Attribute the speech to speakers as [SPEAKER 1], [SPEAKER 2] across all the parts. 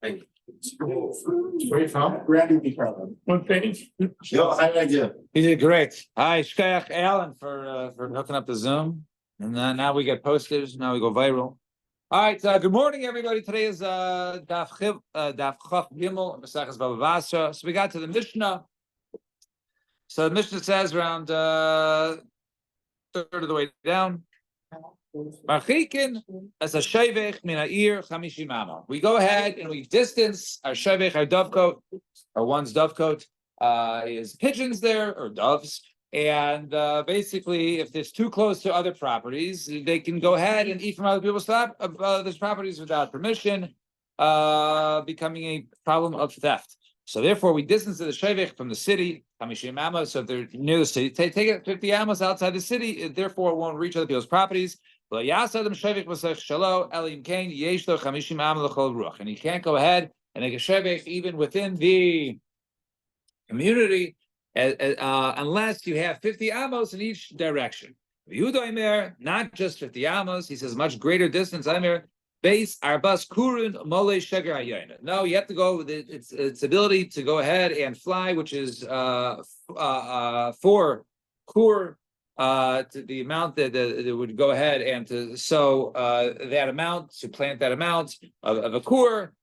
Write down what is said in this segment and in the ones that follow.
[SPEAKER 1] Thank you. Where are you from? Randy B. Carlin. What page? Yo, how did I do?
[SPEAKER 2] You did great. Hi, Shkach Alan for hooking up the Zoom. And now we get posters. Now we go viral. All right. Good morning, everybody. Today is Daf Chaf Gimel Maseches Bava Basra. So we got to the Mishnah. So the Mishnah says around third of the way down. Marchikin as a shevech min ha'ir chamishim amma. We go ahead and we distance our shevech, our dovecote, or one's dovecote. Is pigeons there or doves, and basically, if it's too close to other properties, they can go ahead and eat from other people's those properties without permission, becoming a problem of theft. So therefore, we distance the shevech from the city. Hamishim amos. So if they're near the city, take it 50 amos outside the city. It therefore won't reach other people's properties. And he can't go ahead and make a shevech even within the community, unless you have 50 amos in each direction. Not just 50 amos. He says much greater distance. Base arbas kurun mole sheger hayina. No, you have to go with its ability to go ahead and fly, which is 4 kur. To the amount that would go ahead and to sow that amount, to plant that amount of a kur,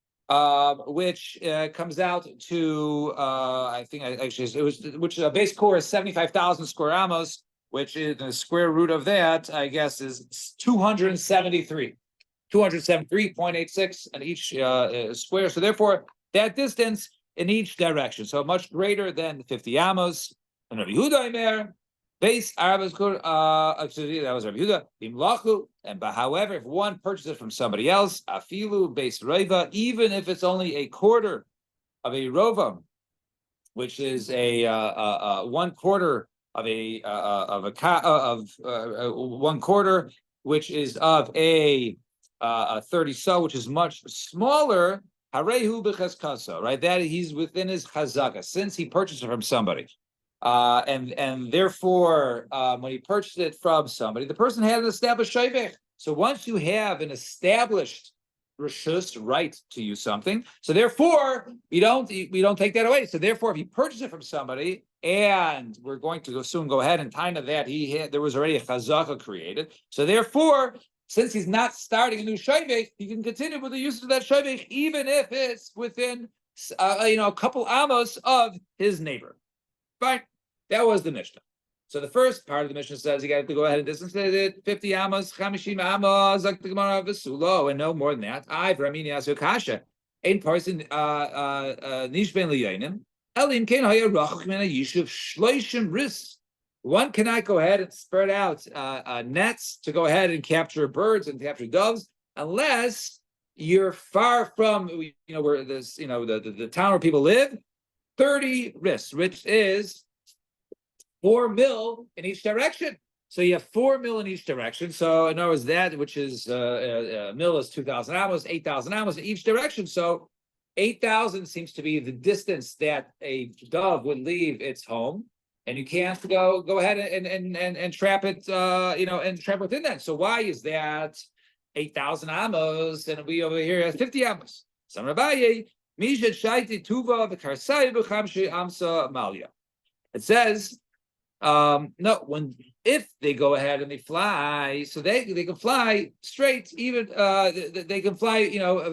[SPEAKER 2] which comes out to I think actually it was, which base kur is 75,000 square amos, which is the square root of that, I guess, is 273.86 in each square. So therefore, that distance in each direction, so much greater than 50 amos. And Rabbi Yehuda Imer. Base Arabas that was Rabbi Yehuda. But however, if one purchases from somebody else, afilu base rova, even if it's only a quarter of a rova, which is a 1/4 of a 1/4, which is of a 30 so, which is much smaller. Harehu b'chazkasa, right? That he's within his chazaka since he purchased it from somebody. And therefore, when he purchased it from somebody, the person had an established shevech. So once you have an established reshus, right to use something, so therefore we don't take that away. So therefore, if he purchased it from somebody, and we're going to soon go ahead and kind of that there was already a chazaka created. So therefore, since he's not starting a new shevech, he can continue with the use of that shevech even if it's within a couple amos of his neighbor. Fine. That was the Mishnah. So the first part of the Mishnah says you got to go ahead and distance it 50 amos, 50 amos, like the Gemara of Vasulo, and no more than that. I've Ramini Yasu Kasha. Ein person nishben liyanim. Elim ken haya rachach min yishuv shloishim ris. One cannot go ahead and spread out nets to go ahead and capture birds and capture doves unless you're far from where this the town where people live. 30 ris, which is 4 mil in each direction. So you have 4 mil in each direction. So in other words, that which is mil is 2,000 amos, 8,000 amos in each direction. So 8,000 seems to be the distance that a dove would leave its home, and you can't go ahead and trap it, and trap within that. So why is that 8,000 amos and we over here have 50 amos? Some Rabbi. It says, if they go ahead and they fly, so they can fly straight, even they can fly,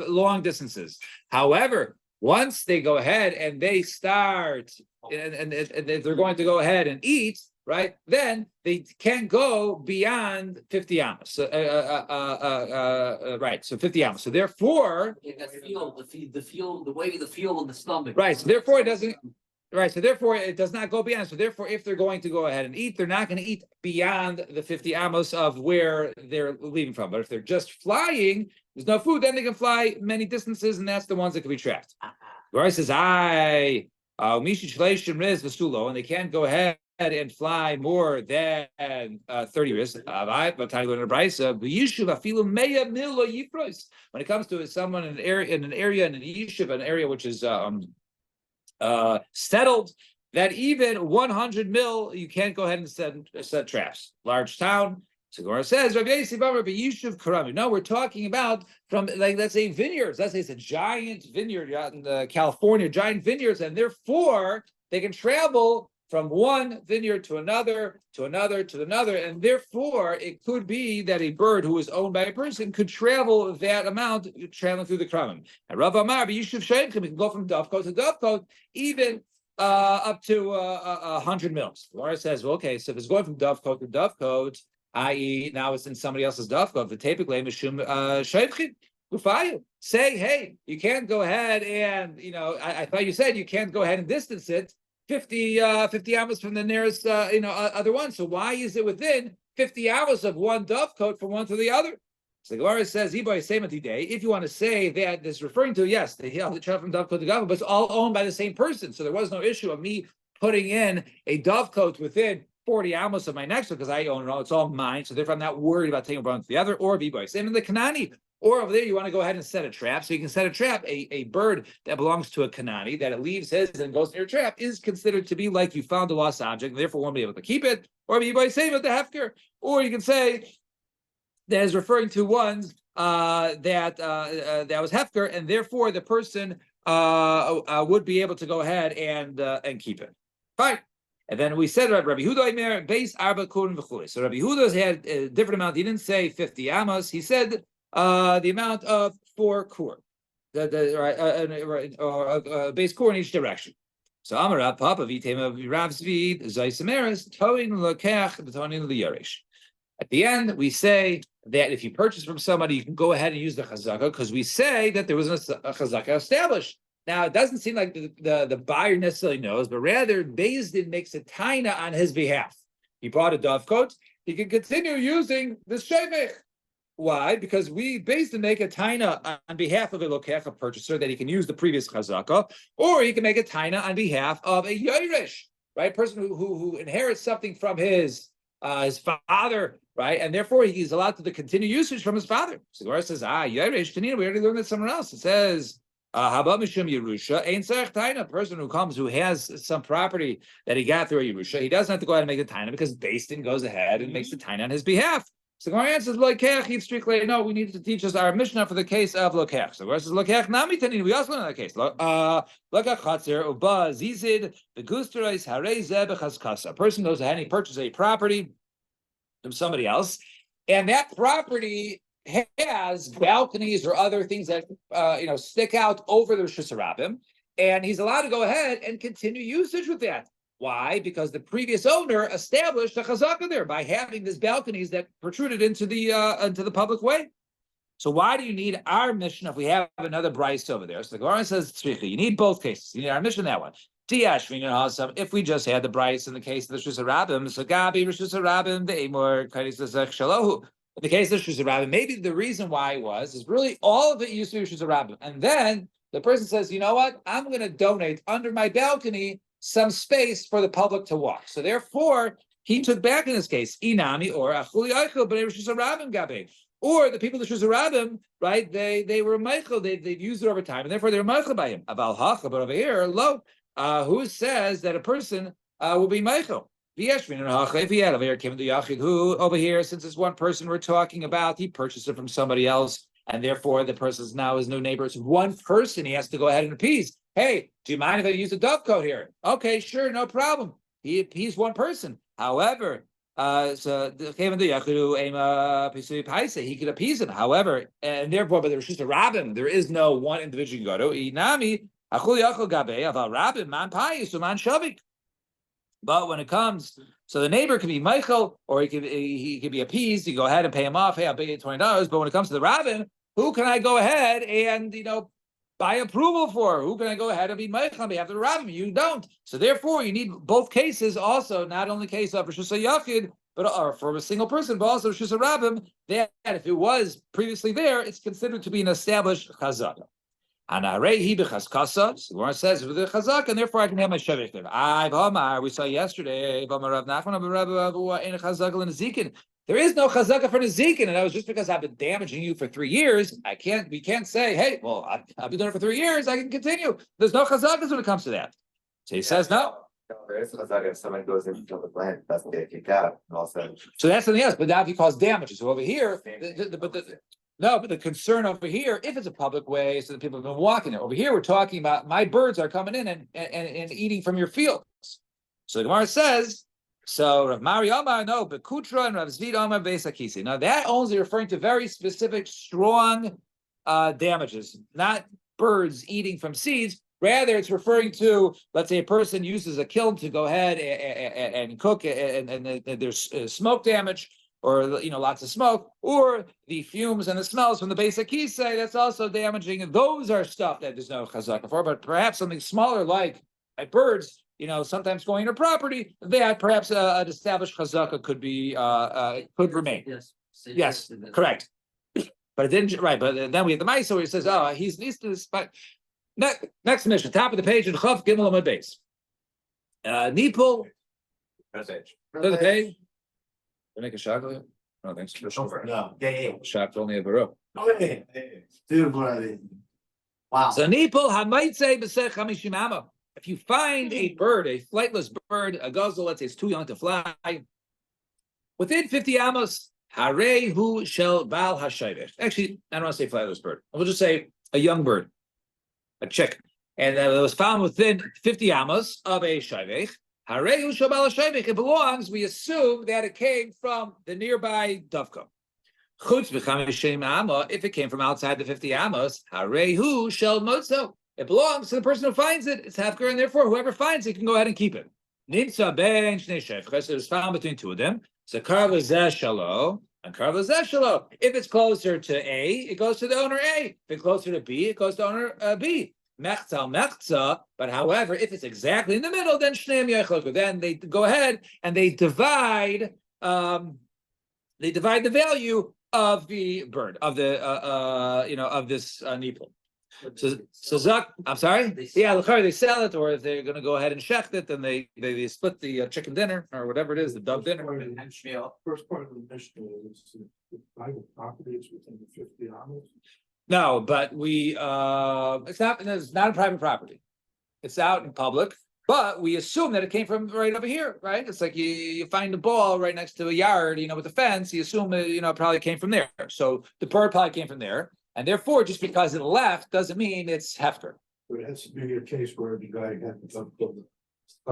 [SPEAKER 2] long distances. However, once they go ahead and they start, and if they're going to go ahead and eat, right, then they can't go beyond 50 amos. So, right, so 50 amos. So therefore,
[SPEAKER 3] the fuel, the weight of the fuel in the stomach.
[SPEAKER 2] Right. So therefore, it doesn't. Right. So therefore, it does not go beyond. So therefore, if they're going to go ahead and eat, they're not going to eat beyond the 50 amos of where they're leaving from. But if they're just flying, there's no food, then they can fly many distances, and that's the ones that can be trapped. Gemara says, and they can't go ahead and fly more than 30 ris. When it comes to someone in an area in a yishuv, an area which is settled, that even 100 mil you can't go ahead and set traps. Large town, So Gemara says, Rabbi Yishuv Karami. No, we're talking about from, like, let's say vineyards. Let's say it's a giant vineyard out in California, giant vineyards, and therefore they can travel from one vineyard to another, to another, to another, and therefore it could be that a bird who is owned by a person could travel that amount, traveling through the Kramim. And Rav Amar, Yishuv Shayim, we can go from Dovkot to Dovkot, even up to 100 mils. Laura says, well, okay, so if it's going from Dovkot to Dovkot, i.e., now it's in somebody else's Dovkot, the typically Mishum Shayvchin. Say, hey, you can't go ahead and, I thought you said you can't go ahead and distance it 50 hours from the nearest, other one. So why is it within 50 hours of one dovecote from one to the other? So the Gemara says, if you want to say that this is referring to, yes, the travel from dovecote to dovecote, but it's all owned by the same person. So there was no issue of me putting in a dovecote within 40 amos of my next one because I own it all. It's all mine. So therefore, I'm not worried about taking one to the other. Or same in the Kanani. Or over there, you want to go ahead and set a trap. So you can set a trap. A bird that belongs to a Kanani, that it leaves his and goes near your trap, is considered to be like you found a lost object, and therefore won't be able to keep it. Or same with the Hefker. Or you can say that is referring to ones that was Hefker, and therefore the person would be able to go ahead and keep it. Fine. And then we said Rabbi Huda base arba kurim v'chuli. So Rabbi Huda's had a different amount. He didn't say 50 amos. He said the amount of 4 kur, base kur in each direction. So Amarav Papa Vitema Rav Zvid Zaysemeres Toin Lekech Betonin Liyaresh. At the end, we say that if you purchase from somebody, you can go ahead and use the chazaka because we say that there was a chazaka established. Now, it doesn't seem like the buyer necessarily knows, but rather Beis Din makes a taina on his behalf. He bought a dovecote. He can continue using this shevech. Why? Because Beis Din make a taina on behalf of a lokech, a purchaser, that he can use the previous chazaka, or he can make a taina on behalf of a yoresh, right? Person who inherits something from his father, right? And therefore he's allowed to continue usage from his father. So the Gemara says, yoresh tanina. We already learned that somewhere else. It says, Haba Mishum Yerusha, Ein Tzarech Taina, a person who comes who has some property that he got through a Yerusha, he doesn't have to go ahead and make the Taina because Beis Din goes ahead and makes the Taina on his behalf. So Gemara answers, Lokech, he's strictly, no, we need to teach us our Mishnah for the case of Lokech. So Gemara says, Lokech, Nami Tanin, we also learn that case. Lokech Chatzer, Uba, Zizid, the Gusterais, Harei Zeh B'Chazkasa. A person goes ahead and he purchases a property from somebody else, and that property has balconies or other things that stick out over the Rishus Harabim, and he's allowed to go ahead and continue usage with that. Why? Because the previous owner established a chazaka there by having these balconies that protruded into the public way. So why do you need our Mishnah if we have another Bryce over there? So the Gemara says, you need both cases. You need our Mishnah, that one. If we just had the Bryce in the case of the Rishus Harabim, so Gabi Rishus Harabim, the Amor Kaisazach Shalohu. In the case of Rishus Harabim, maybe the reason why is really all of it used to be Rishus Harabim. And then the person says, you know what? I'm going to donate under my balcony some space for the public to walk. So therefore, he took back in this case, Inami or Achuli Eichel, but Rishus Harabim Gabe. Or the people of Rishus Harabim, right? They were Michael, they've used it over time, and therefore they were Michael by him. Aval Hacha, but over here, lo, who says that a person will be Michael? If he had over here, came to Yachid, who over here, since it's one person we're talking about, he purchased it from somebody else, and therefore the person is now his new neighbor. It's one person he has to go ahead and appease. Hey, do you mind if I use a dovecote here? Okay, sure, no problem. He appeased one person. However, so came into Yachid, he could appease him. However, and therefore, but there was just a rabbin. There is no one individual you can go to. Inami, Achul Yachid Gabe, Aval Rabbin, Man Pais, Man Shavik. But when it comes, so the neighbor can be Michael, or he could be appeased. You go ahead and pay him off. Hey, I'll pay you $20. But when it comes to the rabbin, who can I go ahead and buy approval for? Who can I go ahead and be Michael on behalf of the rabbin? You don't. So therefore, you need both cases. Also, not only case of Rishus Yachid, but for a single person, but also Rishus Rabbim. That if it was previously there, it's considered to be an established chazaka. And he b'chazkasa, so the Gemara says with the chazak, and therefore I can have my shevich there. We saw yesterday, there is no chazaka for nezikin, and that was just because I've been damaging you for 3 years. We can't say, hey, well, I've been doing it for 3 years, I can continue. There's no chazakas when it comes to that. So he says, no,
[SPEAKER 4] There is like if someone goes into the plant, doesn't get kicked out, and also.
[SPEAKER 2] So that's something else, but now if he caused damages, so over here, but the concern over here, if it's a public way, so that people have been walking there. Over here, we're talking about my birds are coming in and eating from your fields. So the Gemara says, so Rav Mari Amar, no, Bekutra and Rav Zvid Amar Beis Akisi. Now that only referring to very specific, strong damages, not birds eating from seeds. Rather, it's referring to, let's say, a person uses a kiln to go ahead and cook, and there's smoke damage, or lots of smoke, or the fumes and the smells from the basic kisei. That's also damaging. And those are stuff that there's no chazaka for. But perhaps something smaller like birds, sometimes going to property, that perhaps an established chazaka could be could remain. Yes, correct. But it didn't. Right. But then we have the Maisa where he says, "Oh, he needs to." But next mission, top of the page in Chav Gimel Amud Beis. Nipul. The page. Can I make a shot? No, thanks.
[SPEAKER 1] No, yeah.
[SPEAKER 2] Shot only a baro.
[SPEAKER 1] Okay.
[SPEAKER 3] Wow.
[SPEAKER 2] So Nipul Hamaitze B'Sech Hamishim Amo. If you find a bird, a flightless bird, a gazelle, let's say it's too young to fly, within 50 amos, Harehu Shel Bal Hashayvech. Actually, I don't want to say flightless bird. We'll just say a young bird. A chick, and it was found within 50 amos of a shayvech. Harehu shabal shayvech. It belongs. We assume that it came from the nearby dovko. Chutz b'chamishim amos. If it came from outside the 50 amos, harehu shel motzo. It belongs to the person who finds it. It's hefker, and therefore whoever finds it can go ahead and keep it. Nimtza ben shnei shayvches. It was found between two of them. So karva zeh shalo. And karva zeh shalo. If it's closer to A, it goes to the owner A. If it's closer to B, it goes to owner B. Mechza. But however, if it's exactly in the middle, then shneim yechloku. Then they go ahead and they divide. They divide the value of the bird of the of this nipul. So Zak, I'm sorry. They sell it, or if they're going to go ahead and shecht it, then they split the chicken dinner or whatever it is, the dove dinner.
[SPEAKER 1] First part of the mission is the private properties within the 50 amos.
[SPEAKER 2] No, but it's not a private property. It's out in public, but we assume that it came from right over here, right? It's like you find a ball right next to a yard, with a fence. You assume it, probably came from there. So the bird probably came from there. And therefore, just because it left doesn't mean it's hefker.
[SPEAKER 1] But it has to be a case where the guy had a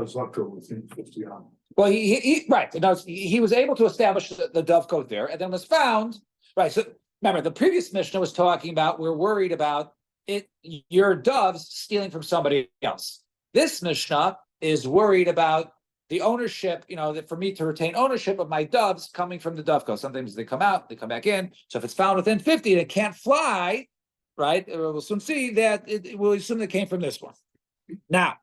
[SPEAKER 1] zucker within 50 amos.
[SPEAKER 2] Well, he right. He was able to establish the dovecote there, and then was found. Right. So remember, the previous Mishnah was talking about we're worried about your doves stealing from somebody else. This Mishnah is worried about the ownership, that for me to retain ownership of my doves coming from the dovecote. Sometimes they come out, they come back in. So if it's found within 50 and it can't fly, right, we'll soon see that we'll assume it came from this one. Now,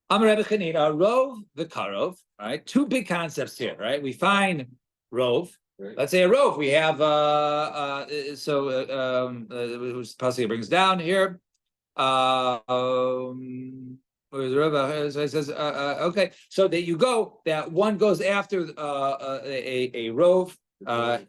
[SPEAKER 2] Amar Rebbe Chanina, Rov the Karov, right? Two big concepts here, right? We find Rov. Let's say a Rov. We have whose possibly brings down here. It says, okay, so that you go, that one goes after a rove, and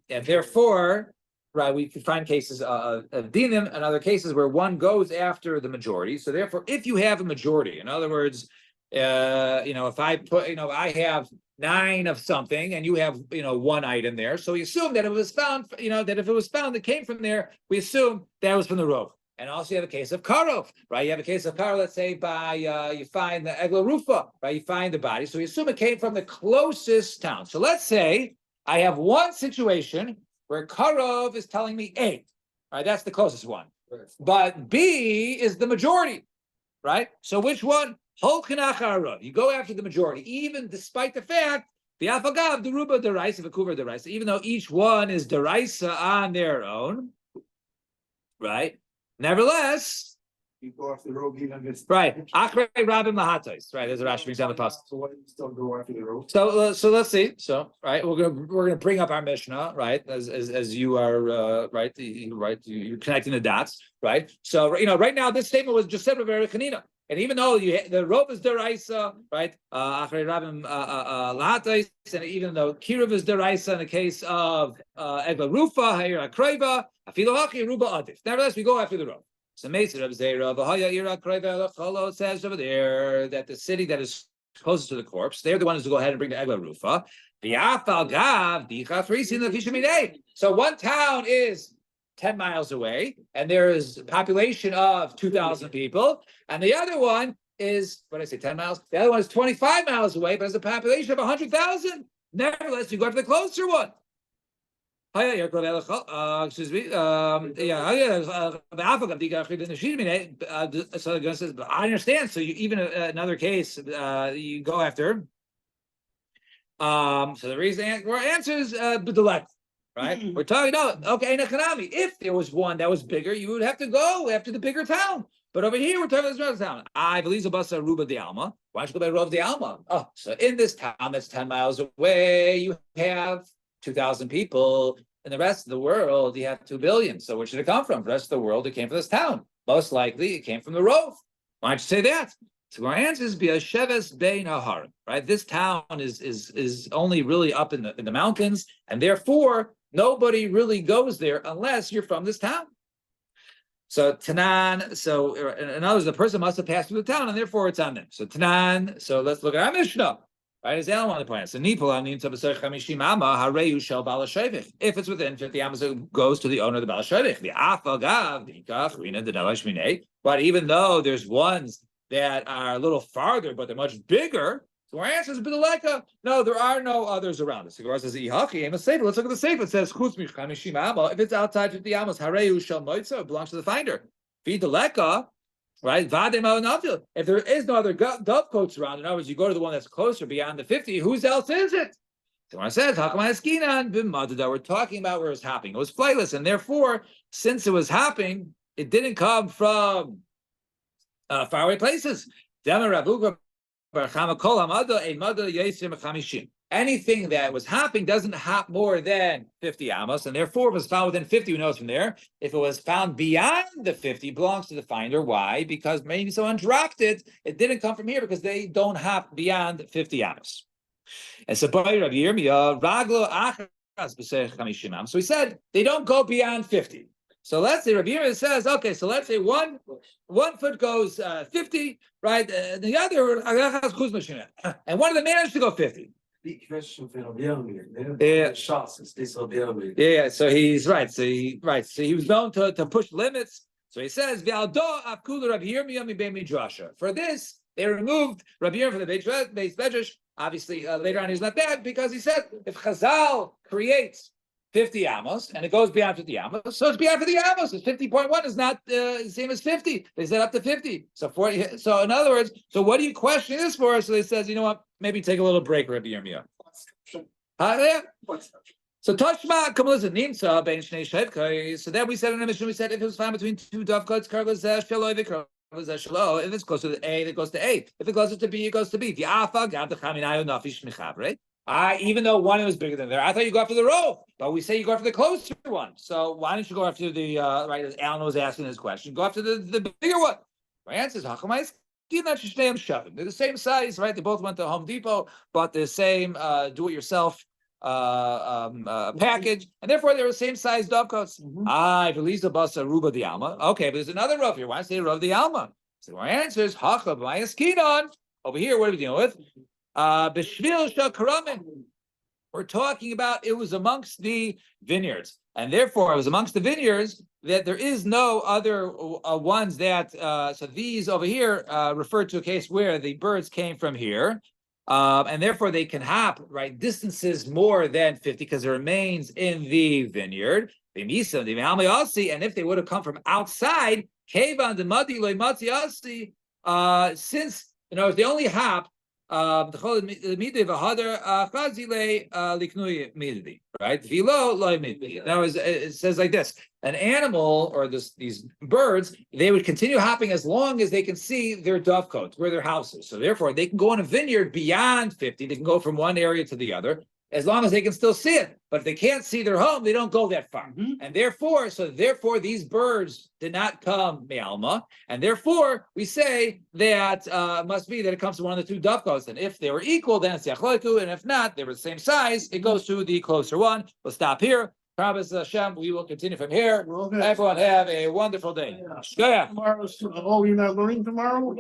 [SPEAKER 2] therefore, right, we can find cases of dinim and other cases where one goes after the majority. So therefore, if you have a majority, in other words, if I put, I have 9 of something and you have, one item there. So we assume that it was found, that if it was found that came from there, we assume that was from the rove. And also you have a case of karov, right? You have a case of karov, let's say by, you find the egla rufa, right? You find the body. So we assume it came from the closest town. So let's say I have one situation where karov is telling me A, right? That's the closest one. But B is the majority, right? So which one? You go after the majority, even despite the fact, the afagav, the ruba, the raisa, the kuva, the raisa, even though each one is the raisa on their own, right? Nevertheless,
[SPEAKER 1] You go after the road even if it's
[SPEAKER 2] right. Achrei Rabim Lahatais. Right, there's a Rashi brings down the pasuk.
[SPEAKER 1] So why do you still go after the road?
[SPEAKER 2] So let's see. So right, we're gonna bring up our Mishnah, right? As you are right, you're connecting the dots, right? So right now this statement was just said by Chanina. And even though the rope is deraisa, right? Achrei Rabim Lahatais, and even though Kiruv is deraisa in the case of Egla Rufa, Hayir Akreva, Afilohaki Ruba Adif. Nevertheless, we go after the rope. So Mesa Reb Zera, V'haya Ira Kreva Cholo says over there that the city that is closest to the corpse, they're the ones who go ahead and bring the Egla Rufa. So one town is 10 miles away, and there is a population of 2,000 people, and the other one is, what did I say, 10 miles? The other one is 25 miles away, but has a population of 100,000. Nevertheless, you go to the closer one. Excuse me. So the gun says, I understand. So you even another case, you go after. So the reason we're answers b'delek, right? We're talking about okay, in economy. If there was one that was bigger, you would have to go after the bigger town. But over here, we're talking about this town. I believe the bus Ruba de Alma. Why don't you go by Rov de Alma? Oh, so in this town that's 10 miles away, you have 2,000 people. In the rest of the world, you have 2 billion. So where should it come from? The rest of the world, it came from this town. Most likely, it came from the Rov. Why don't you say that? So our answer is Sheves Bein Haharim, right? This town is only really up in the mountains, and therefore nobody really goes there unless you're from this town. So Tanan, so in other words, the person must have passed through the town, and therefore it's on them. So Tanan, so let's look at our Mishnah. Right, as Alan wanted to point out. So if it's within 50 amos, it goes to the owner of the Balashevich. But even though there's ones that are a little farther, but they're much bigger, so our answer is b'deleka. No, there are no others around us. The Gemara says, let's look at the safe. It says, if it's outside 50 amos, it belongs to the finder. Right? If there is no other dovecotes around, in other words, you go to the one that's closer beyond the 50, whose else is it? So when it says, we're talking about where it was happening. It was flightless, and therefore, since it was happening, it didn't come from faraway places. Anything that was happening doesn't have more than 50 amos, and therefore, if it was found within 50, we know it's from there. If it was found beyond the 50, it belongs to the finder. Why? Because maybe someone dropped it. It didn't come from here because they don't have beyond 50 amos. And so, so he said they don't go beyond 50. So let's say Rabbi Yirmiyah says, okay, so let's say one foot goes 50, right? The other, and one of them managed to go 50. Yeah. So he's right. So he he was known to push limits. So he says, for this, they removed Rabbi Yirmiyah from the Beis Medrash. Obviously, later on, he's not bad because he said if Chazal creates 50 amos and it goes beyond 50 amos, so it's beyond 50 amos. It's 50.1 is not the same as 50. They said up to 50. So 40. So in other words, so what are you questioning this for? So he says, you know what? Maybe take a little break, Rabbi Yirmiyah. Yeah. So Tashma, come listen, Nimsa bein shnei shevkai. So then we said in the mission, we said if it was found between two dovecotes, kargos shelo vikro. If it's closer to A, it goes to A. If it's closer to B, it goes to B. Even though one was bigger than there, I thought you go after the row, but we say you go after the closer one. So why don't you go after the right? As Alan was asking this question, go after the bigger one. My answer is they're the same size, right? They both went to Home Depot, bought the same do-it-yourself package, and therefore they're the same size dovecotes. I release the bus Ruba de Alma. Okay, but there's another Rav here. Why say Rav de Alma? So our answer is Hacha b'mayaskinon. Over here, what are we dealing with? B'shvil shakaramin. We're talking about it was amongst the vineyards, and therefore it was amongst the vineyards that there is no other ones that. So these over here refer to a case where the birds came from here. And therefore they can hop right distances more than 50 because it remains in the vineyard. And if they would have come from outside, since they only hop, right? Now it says like this: an animal or these birds, they would continue hopping as long as they can see their dovecotes, where their house is. So therefore, they can go in a vineyard beyond 50. They can go from one area to the other as long as they can still see it. But if they can't see their home, they don't go that far. And therefore, these birds did not come me'alma, and therefore we say that must be that it comes to one of the two dovecotes. And if they were equal, then it's yachloiku, and if not, they were the same size, it goes to the closer one. We'll stop here. Promise Hashem, we will continue from here.
[SPEAKER 1] Okay.
[SPEAKER 2] Everyone have a wonderful day. Yeah.
[SPEAKER 1] Tomorrow's, oh, you're not learning tomorrow?